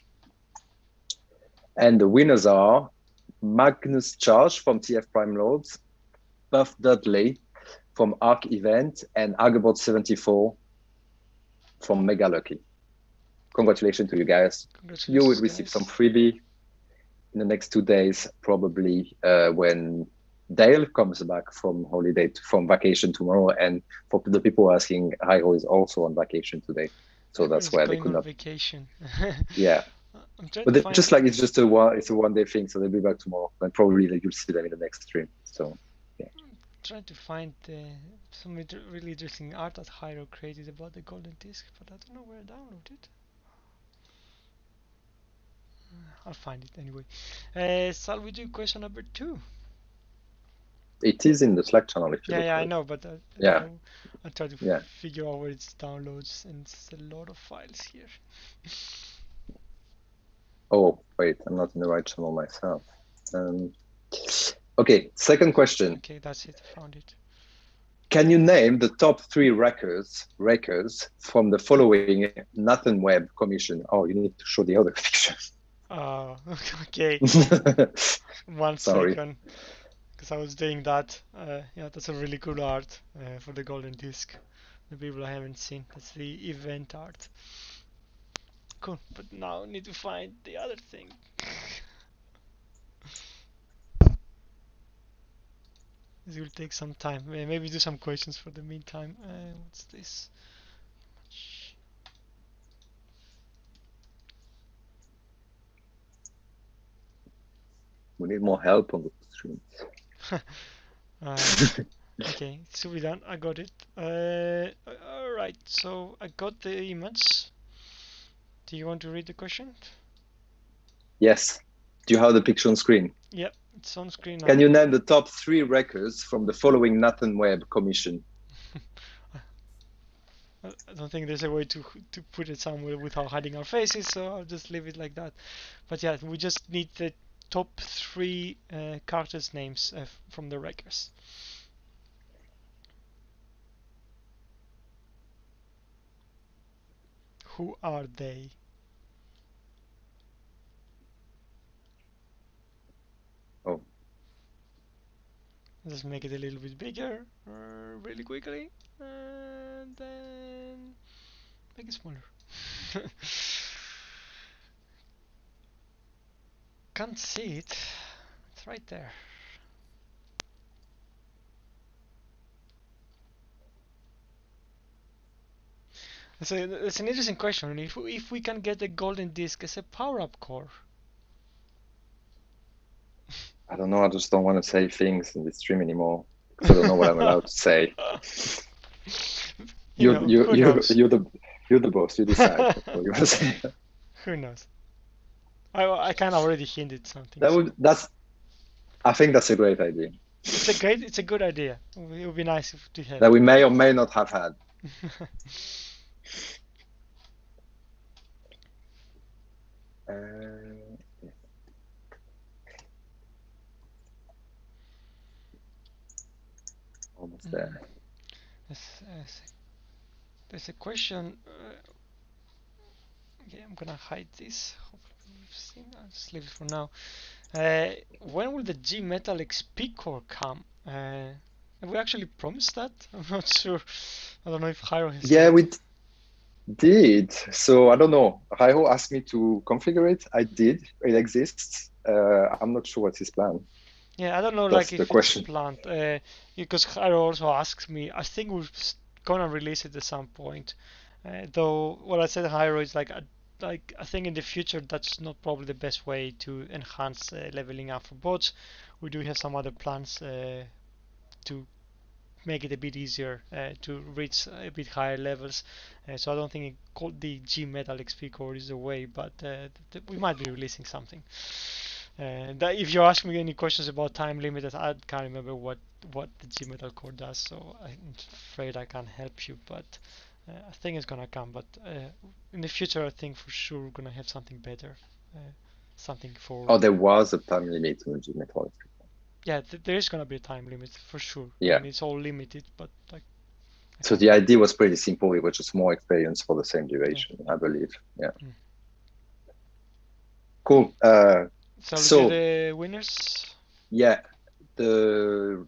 And the winners are Magnus Charge from TF Prime Lords, Buff Dudley from Arc Event, and Agabot74 from Mega Lucky. Congratulations to you guys. You will receive some freebie in the next 2 days, probably when Dale comes back from vacation tomorrow. And for the people asking, Hyro is also on vacation today, so that's why they could not. Vacation. Yeah, but just like it's a 1 day thing, so they'll be back tomorrow, and probably you'll see them in the next stream. So yeah. I'm trying to find some really interesting art that Hyro created about the Golden Disc, but I don't know where I downloaded it. I'll find it anyway. Shall we do question number 2? It is in the Slack channel if you look. I know, but I try to figure out where it downloads, and it's a lot of files here. Oh wait, I'm not in the right channel myself. Okay, second question. Okay, that's it. I found it. Can you name the top 3 records from the following Nathan Webb commission? Oh, you need to show the other picture. Oh, okay. 1 Sorry. second, because I was doing that. That's a really cool art for the Golden Disc. The people I haven't seen. That's the event art. Cool, but now I need to find the other thing. This will take some time. Maybe do some questions for the meantime. What's this? We need more help on the streams. Okay, so we're done. I got it. Alright, so I got the image. Do you want to read the question? Yes. Do you have the picture on screen? Yep, it's on screen now. Can you name the top 3 records from the following Nathan Webb commission? I don't think there's a way to put it somewhere without hiding our faces, so I'll just leave it like that. But yeah, we just need the top 3 characters' names from the Wreckers. Who are they? Oh, Let's make it a little bit bigger really quickly, and then make it smaller. Can't see it. It's right there. It's an interesting question. If we can get a golden disc as a power-up core. I don't know. I just don't want to say things in the stream anymore because I don't know what I'm allowed to say. Who knows? You're the boss. You decide what you want to say. Who knows? I kind of already hinted something. I think that's a great idea. It's a good idea. It would be nice if to have. That we may or may not have had. Almost there. There's a question. Okay, I'm gonna hide this. Hopefully you've seen. I'll just leave it for now. When will the G Metal XP core come? Have we actually promised that? I'm not sure. I don't know if Hyro has. Yeah, we did. So I don't know. Hyro asked me to configure it. I did. It exists. I'm not sure what's his plan. Yeah, I don't know, That's like if it's planned. Because Hyro also asks me. I think we're gonna release it at some point. Though what I said, Hyro, is like I think in the future that's not probably the best way to enhance leveling up for bots. We do have some other plans to make it a bit easier to reach a bit higher levels. So I don't think the G Metal XP core is the way, but we might be releasing something. If you ask me any questions about time limit, I can't remember what the G Metal core does, so I'm afraid I can't help you. But I think it's gonna come. But in the future, I think for sure we're gonna have something better, something for. Oh, there was a time limit on G Metal. Yeah, there is gonna be a time limit for sure. Yeah. I mean, it's all limited, but like. So the idea was pretty simple. It was just more experience for the same duration, I believe. Yeah. Cool. So do the winners? Yeah, the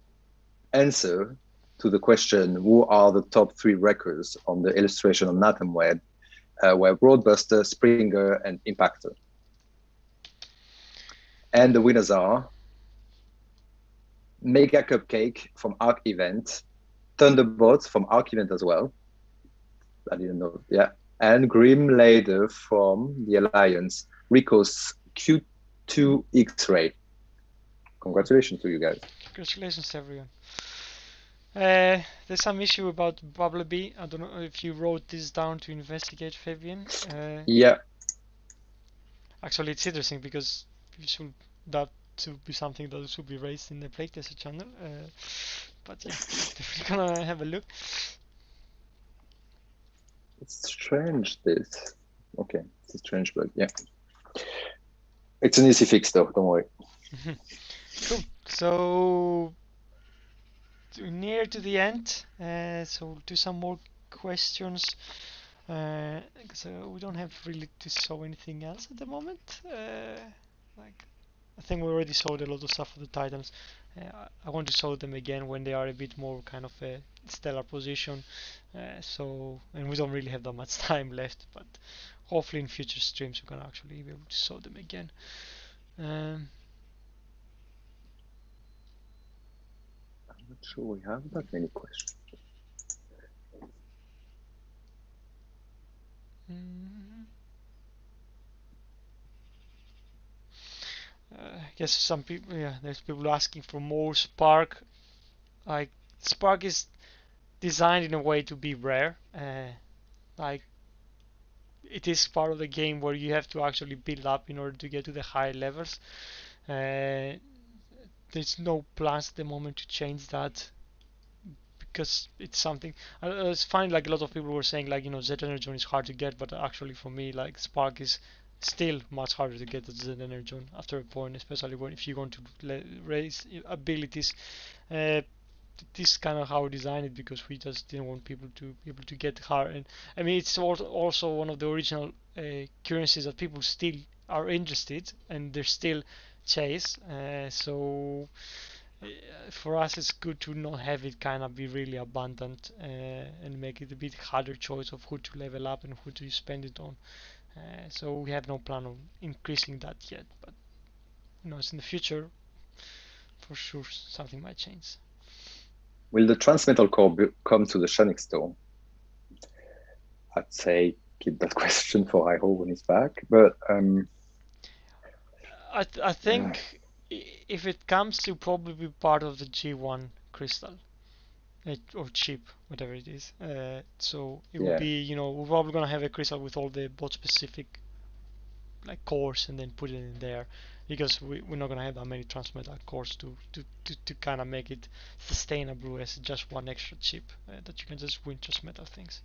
answer to the question, who are the top 3 wreckers on the illustration on Atom Web, were Roadbuster, Springer, and Impactor. And the winners are Mega Cupcake from Arc Event, Thunderbot from Arc Event as well. I didn't know. Yeah. And Grim Lader from the Alliance, Rico's Q2 X-Ray. Congratulations to you guys. Congratulations, everyone. There's some issue about Bumblebee. I don't know if you wrote this down to investigate, Fabian. Yeah. Actually, it's interesting because that should be something that should be raised in the playtester channel. But yeah, definitely gonna have a look. It's strange, this. Okay, it's a strange bug, yeah. It's an easy fix though, don't worry. Cool. So near to the end, so we'll do some more questions. So we don't have really to show anything else at the moment. I think we already showed a lot of stuff for the Titans. I want to show them again when they are a bit more kind of a stellar position. And we don't really have that much time left, but hopefully in future streams we can actually be able to show them again. I'm not sure we have that many questions. I guess some people, there's people asking for more Spark. Like Spark is designed in a way to be rare. Like it is part of the game where you have to actually build up in order to get to the higher levels. There's no plans at the moment to change that because it's something. It's fine. Like a lot of people were saying, like Z Energon is hard to get, but actually for me, like Spark is still much harder to get the Z energy after a point, especially if you want to raise abilities. Uh, this is kind of how we designed it because we just didn't want people to be able to get hard. And I mean, it's also one of the original currencies that people still are interested and they're still chase. So for us, it's good to not have it kind of be really abundant and make it a bit harder choice of who to level up and who to spend it on. So we have no plan on increasing that yet, but it's in the future for sure something might change. Will the Transmetal core come to the Shanix store? I'd say keep that question for I hope when he's back. But I think if it comes to probably be part of the G1 crystal or chip, whatever it is. So it will yeah, be, we're probably gonna have a crystal with all the bot specific like cores and then put it in there because we're not gonna have that many transmetal cores to kind of make it sustainable as just one extra chip that you can just win transmetal things.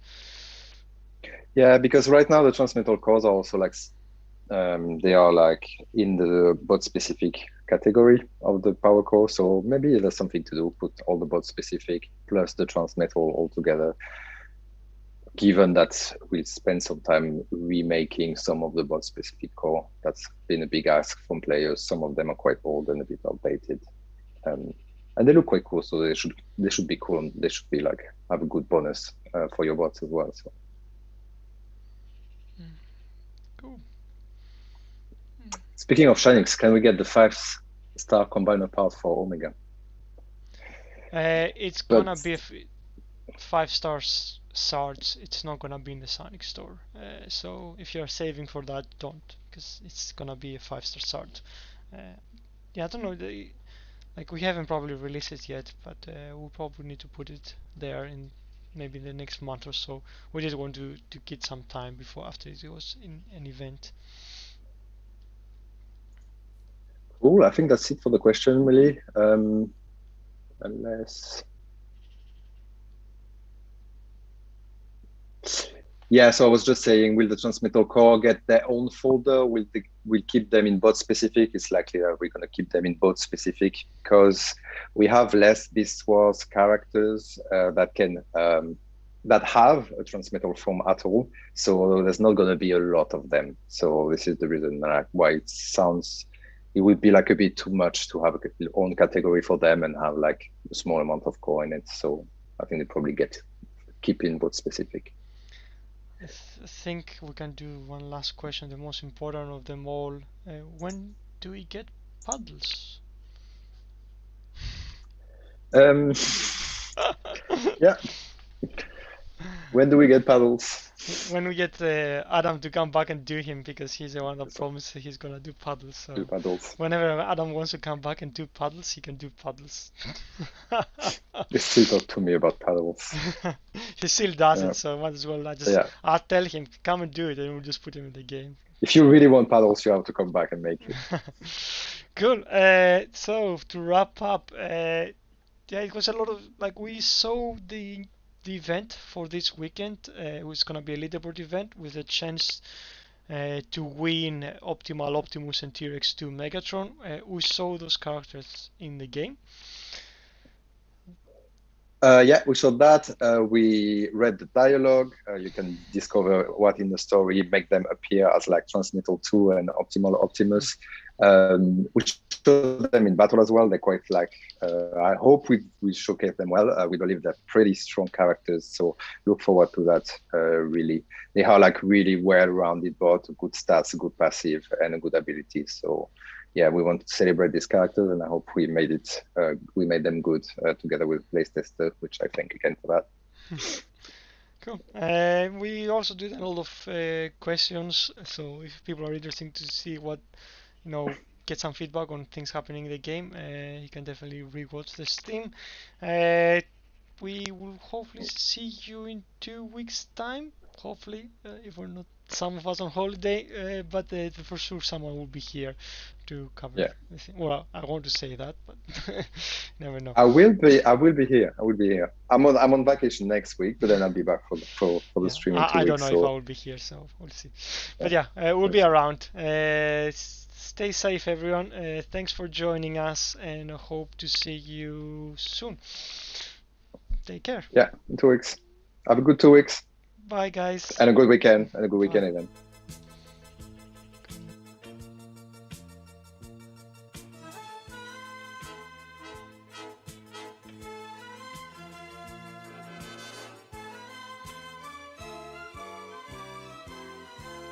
yeah, because right now the Transmetal cores are also like they are like in the bot specific category of the power core. So maybe there's something to do, put all the bot specific plus the Transmetal all together. Given that we spend some time remaking some of the bot specific core, that's been a big ask from players. Some of them are quite old and a bit outdated. And they look quite cool, so they should be cool and they should be like have a good bonus for your bots as well. So Cool. speaking of Shinix, can we get the 5-star combiner part for Omega? It's But gonna be 5 stars shards. It's not gonna be in the Sonic store. So if you're saving for that, don't, because it's gonna be a 5-star shard. Yeah, I don't know. Like we haven't probably released it yet, but we'll probably need to put it there in maybe the next month or so. We just want to get some time before after it goes in an event. cool. I think that's it for the question, Emily. Unless yeah, so I was just saying, will the Transmetal core get their own folder? We'll keep them in bot specific? It's likely that we're going to keep them in bot specific because we have less Beast Wars characters that have a Transmetal form at all. So there's not going to be a lot of them. So this is the reason why it would be like a bit too much to have a own category for them and have like a small amount of core in it. So I think they probably keep in bot specific. I think we can do one last question, the most important of them all. When do we get paddles? Yeah. When do we get paddles? When we get Adam to come back and do him, because he's the one that promised he's gonna do paddles. Do So paddles. whenever Adam wants to come back and do paddles, he can do paddles. They still talk to me about paddles. He still does Yeah. it, so might as well Yeah. I'll tell him come and do it, and we'll just put him in the game. If you really want paddles, you have to come back and make it. Cool. So to wrap up, yeah, it was a lot of like we saw the event for this weekend. It was gonna be a leaderboard event with a chance to win Optimal Optimus and T-Rex 2 Megatron. We saw those characters in the game. Yeah, we showed that. We read the dialogue. You can discover what in the story make them appear as like Transmetal 2 and Optimal Optimus. We showed them in battle as well. They're quite like, I hope we showcase them well. We believe they're pretty strong characters. So look forward to that, really. They are like really well-rounded bot, good stats, good passive, and a good ability. So yeah, we want to celebrate these characters, and I hope we made them good together with Playstester, which I thank again for that. Cool. We also did a lot of questions, so if people are interested to see what, get some feedback on things happening in the game, you can definitely rewatch the stream. We will hopefully see you in 2 weeks' time. Hopefully, if we're not some of us on holiday, but for sure someone will be here to cover. Yeah. Well, I want to say that, but never know. I will be. I will be here. I will be here. I'm on vacation next week, but then I'll be back for the Yeah, stream in two I don't weeks. know if I So will be here, so we'll see. yeah, But yeah, we'll let's be see. around. Stay safe, everyone. Thanks for joining us, and I hope to see you soon. Take care. Yeah, in 2 weeks. Have a good 2 weeks Bye, guys. and a good weekend and a good Bye. weekend event.